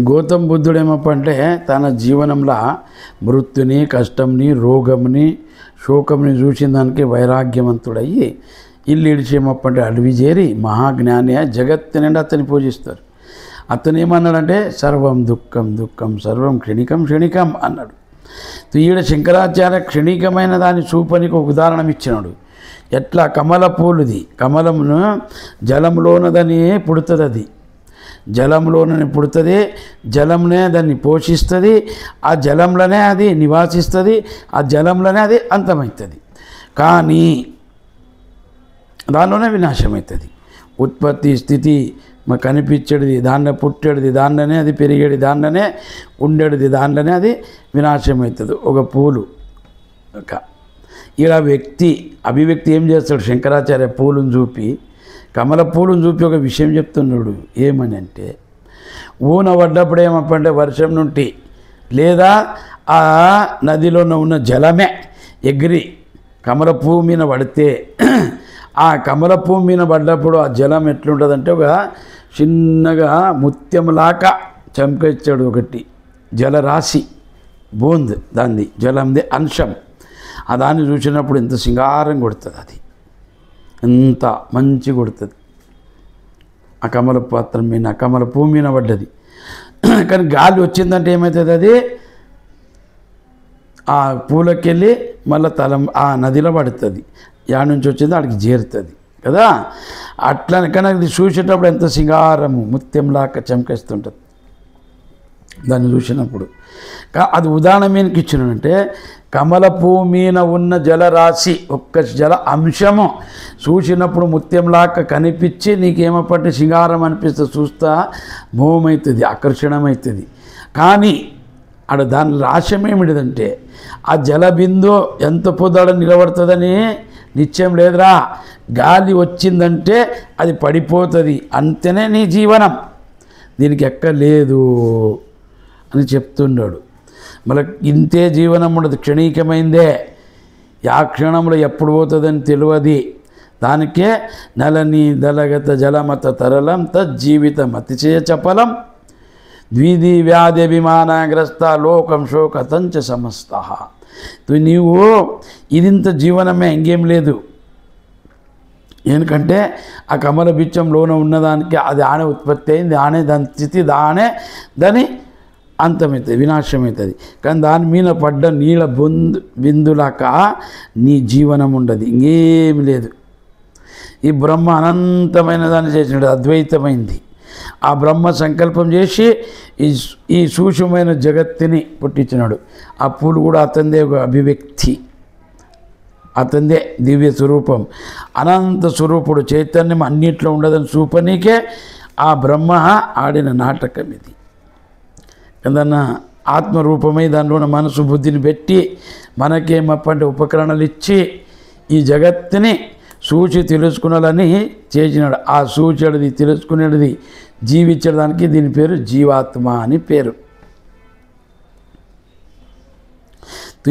గౌతమ బుద్ధుడు ఏమప్పంటే తన జీవనంలో మృత్యుని, కష్టంని, రోగంని, శోకంని చూసిన దానికి వైరాగ్యవంతుడయ్యి ఇల్లు ఇడిచేమప్పంటే అడవి చేరి మహాజ్ఞాని జగత్తు నిండా అతన్ని పూజిస్తారు. అతను ఏమన్నాడంటే సర్వం దుఃఖం దుఃఖం సర్వం క్షణికం క్షణికం అన్నాడు. ఈడ శంకరాచార్య క్షణికమైన దాన్ని చూపనికి ఒక ఉదాహరణ ఇచ్చినాడు. ఎట్లా కమల పూలుది, కమలమును జలంలోనదని పుడుతుంది, అది జలంలోనే పుడుతుంది, జలంనే దాన్ని పోషిస్తుంది, ఆ జలంలోనే అది నివాసిస్తుంది, ఆ జలంలోనే అది అంతమవుతుంది. కానీ దానిలోనే వినాశం అవుతుంది. ఉత్పత్తి స్థితి కనిపించేది దాన్నే, పుట్టేది దాంట్లోనే, అది పెరిగేది దాంట్లోనే, ఉండేది దాంట్లోనే, అది వినాశం అవుతుంది. ఒక పూలు ఇలా వ్యక్తి అభివ్యక్తి ఏం చేస్తాడు శంకరాచార్య పూలను చూపి, కమల పూలను చూపి ఒక విషయం చెప్తున్నాడు. ఏమని అంటే ఊన పడ్డప్పుడు ఏమప్పంటే వర్షం నుండి లేదా ఆ నదిలో ఉన్న జలమే ఎగిరి కమల పువ్వు మీద పడితే ఆ కమల పువ్వు మీద పడ్డప్పుడు ఆ జలం ఎట్లుంటుందంటే ఒక చిన్నగా ముత్యంలాగా చంపేచ్చాడు ఒకటి జలరాశి బూంద్, దాన్ని జలంది అంశం. ఆ దాన్ని చూసినప్పుడు ఎంత సింగారం కొడుతుంది, అది ఎంత మంచి కొడుతుంది. ఆ కమల పాత్ర మీద, ఆ కమల పువ్వు మీద పడ్డది. కానీ గాలి వచ్చిందంటే ఏమవుతుంది, అది ఆ పూలకెళ్ళి మళ్ళీ ఆ నదిలో పడుతుంది. యాడ నుంచి వచ్చిందో అక్కడికి చేరుతుంది కదా. అట్లా కానీ అది చూసేటప్పుడు ఎంత సింగారము ముత్యంలాగా చమకేస్తుంటుంది దాన్ని చూసినప్పుడు. అది ఉదాహరణ మీదకి ఇచ్చినంటే కమల పువ్వు మీద ఉన్న జలరాశి ఒక్క జల అంశము చూసినప్పుడు ముత్యంలాగా కనిపించి నీకేమప్పటి సింగారం అనిపిస్తే చూస్తా మోహమవుతుంది, ఆకర్షణమవుతుంది. కానీ ఆడ దాని రాశం ఏమిటిదంటే ఆ జలబిందు ఎంత పొద్దాడ నిలబడుతుందని నిశ్చయం లేదురా. గాలి వచ్చిందంటే అది పడిపోతుంది, అంతేనే నీ జీవనం, దీనికి ఎక్కలేదు అని చెప్తున్నాడు. మళ్ళీ ఇంతే జీవనం ఉండదు, క్షణికమైందే, ఆ క్షణంలో ఎప్పుడు పోతుందని తెలియదు. దానికే నలని దళగత జలమత తరలం తజ్జీవితం అతిశయ చపలం ద్విధి వ్యాధి అభిమానగ్రస్త లోకం శోకతంచ సమస్త. నీవు ఇదింత జీవనమే, ఇంకేం లేదు. ఎందుకంటే ఆ కమల బిచ్చంలోన ఉన్నదానికి అది ఆనే ఉత్పత్తి అయింది, ఆనే దాని స్థితి దానే దాని అంతమవుతుంది, వినాశమవుతుంది. కానీ దాని మీద పడ్డ నీళ్ళ బిందులాక నీ జీవనం ఉండదు, ఇంకేమి లేదు. ఈ బ్రహ్మ అనంతమైన దాన్ని చేసినాడు, అద్వైతమైంది. ఆ బ్రహ్మ సంకల్పం చేసి ఈ సూక్ష్మమైన జగత్తుని పుట్టించినాడు. ఆ పూలు కూడా అతందే ఒక అభివ్యక్తి, అతందే దివ్య స్వరూపం, అనంత స్వరూపుడు, చైతన్యం అన్నిట్లో ఉండదని చూపనీకే ఆ బ్రహ్మ ఆడిన నాటకం ఇది. ఏదన్నా ఆత్మరూపమై దానిలో మనసు బుద్ధిని పెట్టి మనకేమప్పంటే ఉపకరణలు ఇచ్చి ఈ జగత్తుని సూచి తెలుసుకునాలని చేసినాడు. ఆ సూచడిది తెలుసుకునేది జీవించడానికి దీని పేరు జీవాత్మ అని పేరు.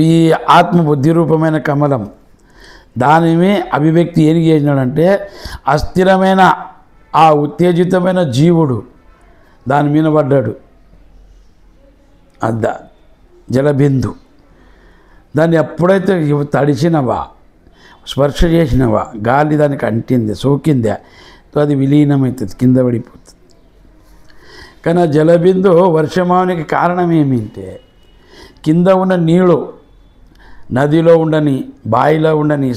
ఈ ఆత్మ బుద్ధి రూపమైన కమలం దానిని అభివ్యక్తి ఏం చేసినాడంటే అస్థిరమైన ఆ ఉత్తేజితమైన జీవుడు దాని మీద పడ్డాడు. అద్ద జలబిందు దాన్ని ఎప్పుడైతే తడిచినవా, స్పర్శ చేసినవా, గాలి దానికి అంటిందే, సోకిందే, అది విలీనమవుతుంది, కింద పడిపోతుంది. కానీ ఆ జలబిందు వర్షమానికి కారణం ఏమిటంటే కింద ఉన్న నీళ్ళు నదిలో ఉండని, బావిలో ఉండని,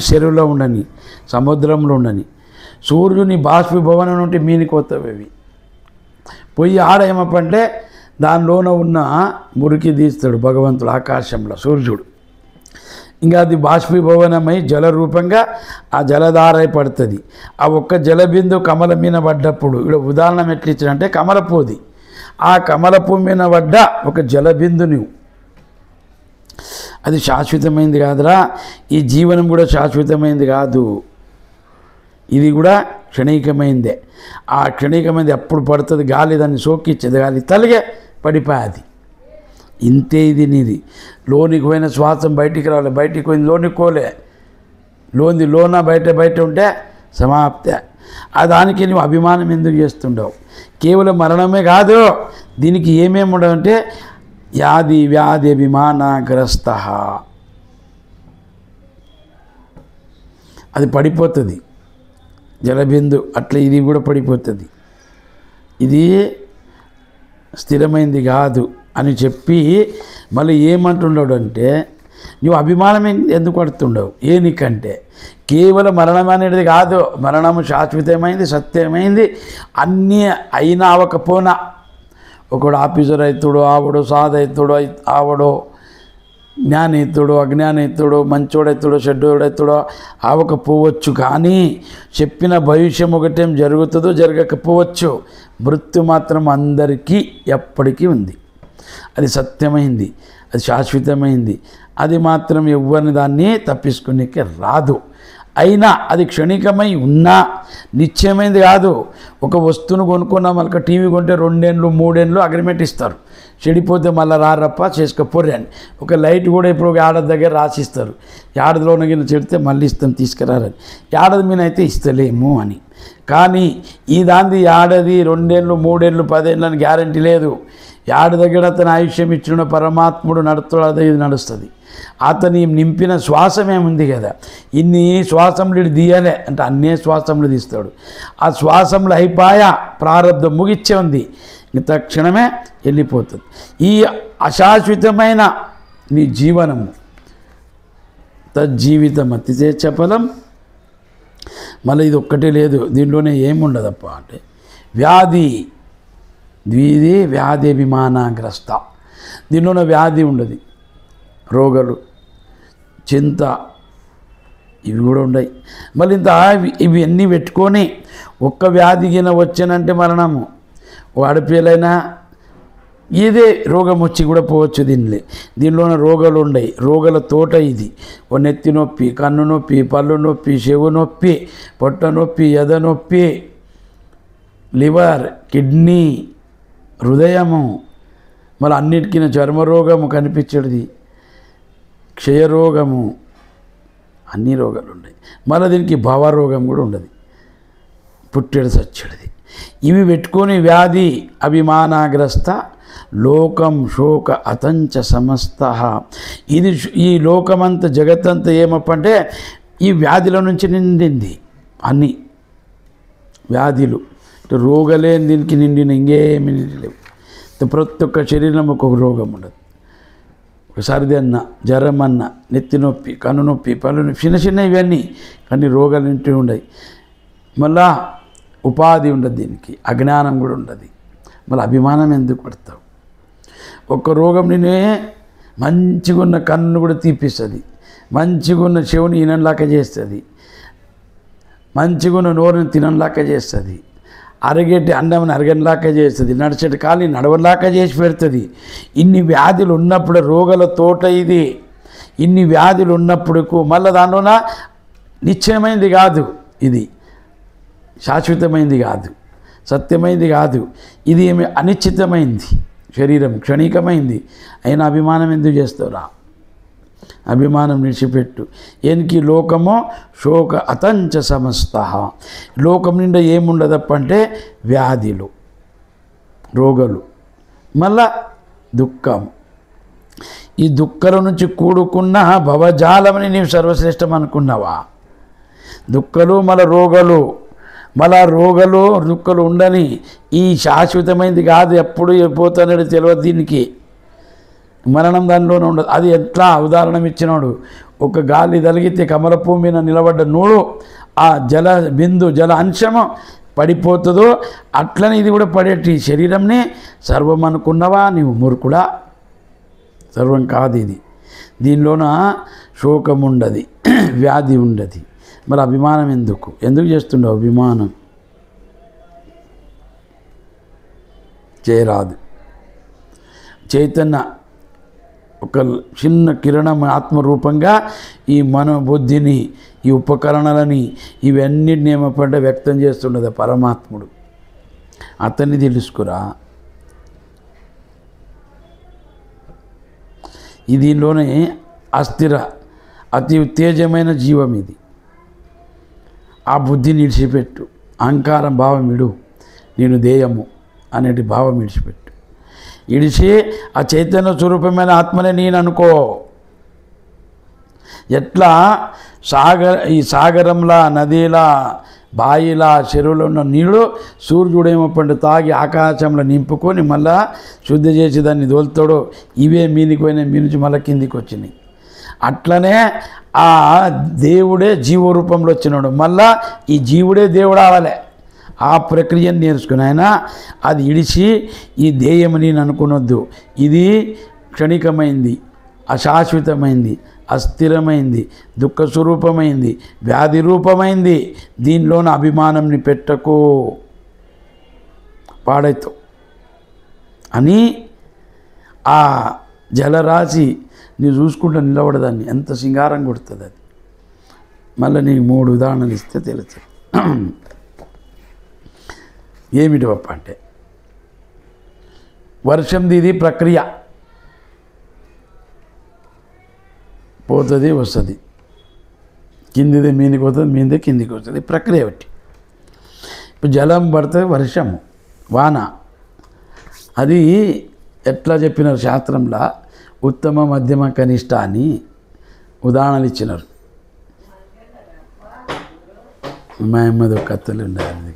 చెరువులో ఉండని, సముద్రంలో ఉండని, సూర్యుని బాష్పీభవనం నుండి మీనికి వస్తాయి. పోయి ఆడ ఏమప్పంటే దానిలోన ఉన్న మురికి తీస్తాడు భగవంతుడు ఆకాశంలో, సూర్యుడు. ఇంకా అది బాష్పీభవనమై జల రూపంగా ఆ జలధార పడుతుంది. ఆ ఒక్క జలబిందు కమల మీద పడ్డప్పుడు ఇక్కడ ఉదాహరణ ఎట్లా ఇచ్చాడంటే కమలపూది, ఆ కమలపూ మీద పడ్డ ఒక జలబిందు నువ్వు, అది శాశ్వతమైంది కాదురా. ఈ జీవనం కూడా శాశ్వతమైంది కాదు, ఇది కూడా క్షణికమైందే. ఆ క్షణికమైంది ఎప్పుడు పడుతుంది, గాలి దాన్ని సోకిచ్చేది, గాలి తలిగే పడిపోయేది. ఇంతే ఇది నీది. లోనికి పోయిన శ్వాసం బయటికి రావాలి, బయటికి పోయింది లోనికి పోలే, లోన బయట ఉంటే సమాప్తే. ఆ దానికి నువ్వు అభిమానం ఎందుకు చేస్తుండవు? కేవలం మరణమే కాదు, దీనికి ఏమేమి ఉండవంటే యాది వ్యాధి అభిమానగ్రస్త, అది పడిపోతుంది. జలబిందు అట్లా ఇది కూడా పడిపోతుంది. ఇది స్థిరమైంది కాదు అని చెప్పి మళ్ళీ ఏమంటున్నాడు అంటే, నువ్వు అభిమానం ఎందుకు పడుతుండవు? ఏనికంటే కేవలం మరణం అనేది కాదు, మరణము శాశ్వతమైంది, సత్యమైంది. అన్నీ అయినా అవకపోయినా, ఒకడు ఆఫీసర్ అవుతాడు, ఆవిడు సాధవుతాడు, ఆవిడో జ్ఞానైతుడు, అజ్ఞానైతుడు, మంచోడైతుడు, చెడ్డోడైతుడో అవకపోవచ్చు. కానీ చెప్పిన భవిష్యం ఒకటేం జరుగుతుందో జరగకపోవచ్చు. మృత్యు మాత్రం అందరికీ ఎప్పటికీ ఉంది. అది సత్యమైంది, అది శాశ్వతమైంది. అది మాత్రం ఎవ్వరిని దాన్ని తప్పించుకునేకి రాదు. అయినా అది క్షణికమై ఉన్నా నిశ్చయమైంది కాదు. ఒక వస్తువును కొనుక్కున్నా, మళ్ళీ టీవీ కొంటే 2 ఏళ్ళు 3 ఏళ్ళు అగ్రిమెంట్ ఇస్తారు. చెడిపోతే మళ్ళీ రారప్ప చేసుకోపోర్రి అని. ఒక లైట్ కూడా ఇప్పుడు ఏడాది దగ్గర రాసిస్తారు. ఏడాదిలోన గిన్నె చెడితే మళ్ళీ ఇస్తాం తీసుకురారని. ఏడాది మీనైతే ఇస్తలేము అని. కానీ ఈ దాంది ఏడాది 2 ఏళ్ళు 3 ఏళ్ళు 10 ఏళ్ళు అని గ్యారంటీ లేదు. ఏడాది దగ్గర అతను ఆయుష్యం ఇచ్చిన పరమాత్ముడు నడుస్తాడు, అదే ఇది నడుస్తుంది. అతని నింపిన శ్వాసమేముంది కదా, ఇన్ని శ్వాసములు తీయాలే అంటే అన్నే శ్వాసములు తీస్తాడు. ఆ శ్వాసములు అయిపోయా, ప్రారంభం ముగిచ్చే ఉంది, తక్షణమే వెళ్ళిపోతుంది. ఈ అశాశ్వతమైన నీ జీవనము తజ్జీవితం అతిశేష ఫలం. మళ్ళీ ఇది ఒక్కటే లేదు, దీంట్లోనే ఏముండదప్ప అంటే వ్యాధి ద్విధి వ్యాధి అభిమానగ్రస్త. దీనిలోనే వ్యాధి ఉండదు, రోగాలు, చింత, ఇవి కూడా ఉన్నాయి. మళ్ళీ ఇంత ఇవన్నీ పెట్టుకొని ఒక్క వ్యాధిగిన వచ్చానంటే మరణము. ఆడపిల్లైనా ఇదే రోగం వచ్చి కూడా పోవచ్చు. దీనిలోనే రోగాలు ఉన్నాయి. రోగాల తోట ఇది. ఓ నెత్తి నొప్పి, కన్ను నొప్పి, పళ్ళు నొప్పి, చెవు నొప్పి, పొట్ట నొప్పి, ఎద నొప్పి, లివర్, కిడ్నీ, హృదయము, మళ్ళీ అన్నిటికీ చర్మరోగము కనిపించేది, క్షయరోగము, అన్ని రోగాలు ఉన్నాయి. మళ్ళీ దీనికి భవరోగం కూడా ఉండదు, పుట్టెడు సచ్చెడిది. ఇవి పెట్టుకొని వ్యాధి అభిమానగ్రస్త లోకం శోక అతంచ సమస్త. ఇది ఈ లోకమంతా జగత్తంతా ఏమప్పంటే ఈ వ్యాధుల నుంచి నిండింది. అన్ని వ్యాధులు, రోగలే దీనికి నిండిన, ఇంకేమి నిండలేవు. ప్రతి ఒక్క శరీరం ఒక్కొక్క రోగం ఉండదు. సర్ది అన్న, జ్వరం అన్న, నెత్తి నొప్పి, కన్ను నొప్పి, పళ్ళు నొప్పి, చిన్న చిన్న ఇవన్నీ, కానీ రోగాలు ఇంటి ఉండవు. మళ్ళా ఉపాధి ఉండదు, దీనికి అజ్ఞానం కూడా ఉండదు. మళ్ళీ అభిమానం ఎందుకు పడతావు? ఒక్క రోగం నేనే మంచిగా ఉన్న కన్ను కూడా తీపిస్తుంది, మంచిగా ఉన్న చెవుని ఈనంలాక చేస్తుంది, మంచిగా ఉన్న నోరుని తినంలాక చేస్తుంది, అరగేటి అన్నం అరగనిలాక చేస్తుంది, నడిచేటి కాలి నడవలాక చేసి పెడుతుంది. ఇన్ని వ్యాధులు ఉన్నప్పుడు రోగాల తోట ఇది. ఇన్ని వ్యాధులు ఉన్నప్పుడు మళ్ళీ దానిలోన నిశ్చయమైంది కాదు, ఇది శాశ్వతమైంది కాదు, సత్యమైంది కాదు. ఇది ఏమి అనిశ్చితమైంది, శరీరం క్షణికమైంది. అయినా అభిమానం ఎందుకు చేస్తావురా? అభిమానం నిడిచిపెట్టు. ఏనికి లోకమో శోక అతంచ సమస్త. లోకం నిండా ఏముండదప్పంటే వ్యాధులు, రోగాలు, మళ్ళా దుఃఖం. ఈ దుఃఖం నుంచి కూడుకున్న భవజాలమని నీవు సర్వశ్రేష్టం అనుకున్నావా? దుఃఖాలు మళ్ళా రోగాలు, మళ్ళా రోగాలు దుఃఖాలు ఉండని. ఈ శాశ్వతమైనది కాదు, ఎప్పుడు పోతానని తెలియదు. దీనికి మరణం దానిలోనే ఉండదు. అది ఎట్లా ఉదాహరణ ఇచ్చినాడు, ఒక గాలి తలిగితే కమలపూ మీద నిలబడ్డ నూడు ఆ జల బిందు జల అంశము పడిపోతుందో అట్లనే ఇది కూడా పడేటి శరీరంని సర్వం అనుకున్నవా నీవు మూర్ఖుడా? సర్వం కాదు ఇది. దీనిలోన శోకం ఉండదు, వ్యాధి ఉండదు. మరి అభిమానం ఎందుకు చేస్తుండవు? అభిమానం చేయరాదు. చైతన్య ఒక చిన్న కిరణం ఆత్మరూపంగా ఈ మనోబుద్ధిని, ఈ ఉపకరణలని, ఇవన్నిటిని ఏమపడ్డ వ్యక్తం చేస్తుండదు పరమాత్ముడు. అతన్ని తెలుసుకురా. దీనిలోనే అస్థిర అతి ఉత్తేజమైన జీవం ఇది. ఆ బుద్ధిని విడిచిపెట్టు, అహంకారం భావం ఇడు, నేను దేయము అనేటి భావం విడిచిపెట్టు. ఇడిచి ఆ చైతన్య స్వరూపమైన ఆత్మనే నేను అనుకో. ఎట్లా ఈ సాగరంలా, నదిలా, బాయిలా, చెరువులో ఉన్న నీళ్ళు సూర్యుడేమో పండు తాగి ఆకాశంలో నింపుకొని మళ్ళా శుద్ధి చేసి దాన్ని దోలుతాడు. ఇవే మీనికి పోయినాయి, మీ నుంచి మళ్ళీ కిందికి వచ్చినాయి. అట్లనే ఆ దేవుడే జీవరూపంలో వచ్చినాడు. మళ్ళా ఈ జీవుడే దేవుడు అవ్వాలి. ఆ ప్రక్రియను నేర్చుకుని ఆయన అది ఇడిచి ఈ దేయమని నేను అనుకునొద్దు. ఇది క్షణికమైంది, అశాశ్వతమైంది, అస్థిరమైంది, దుఃఖ స్వరూపమైంది, వ్యాధి రూపమైంది. దీనిలోన అభిమానంని పెట్టకు, పాడైతావు అని ఆ జలరాశి నీవు చూసుకుంటూ నిలబడదాన్ని ఎంత సింగారం కొడుతుంది అది. మళ్ళీ నీకు 3 ఉదాహరణలు ఇస్తే తెలుస్తుంది. ఏమిటి పప్ప అంటే వర్షంది ఇది ప్రక్రియ, పోతుంది వస్తుంది, కిందిది మీదికి పోతుంది, మీదే కిందికి వస్తుంది, ప్రక్రియ ఒకటి. ఇప్పుడు జలం పడితే వర్షము, వాన. అది ఎట్లా చెప్పినారు శాస్త్రంలో, ఉత్తమ, మధ్యమ, కనిష్ట అని ఉదాహరణలు ఇచ్చినారు. మా అమ్మది ఒక కథలు ఉండాలి.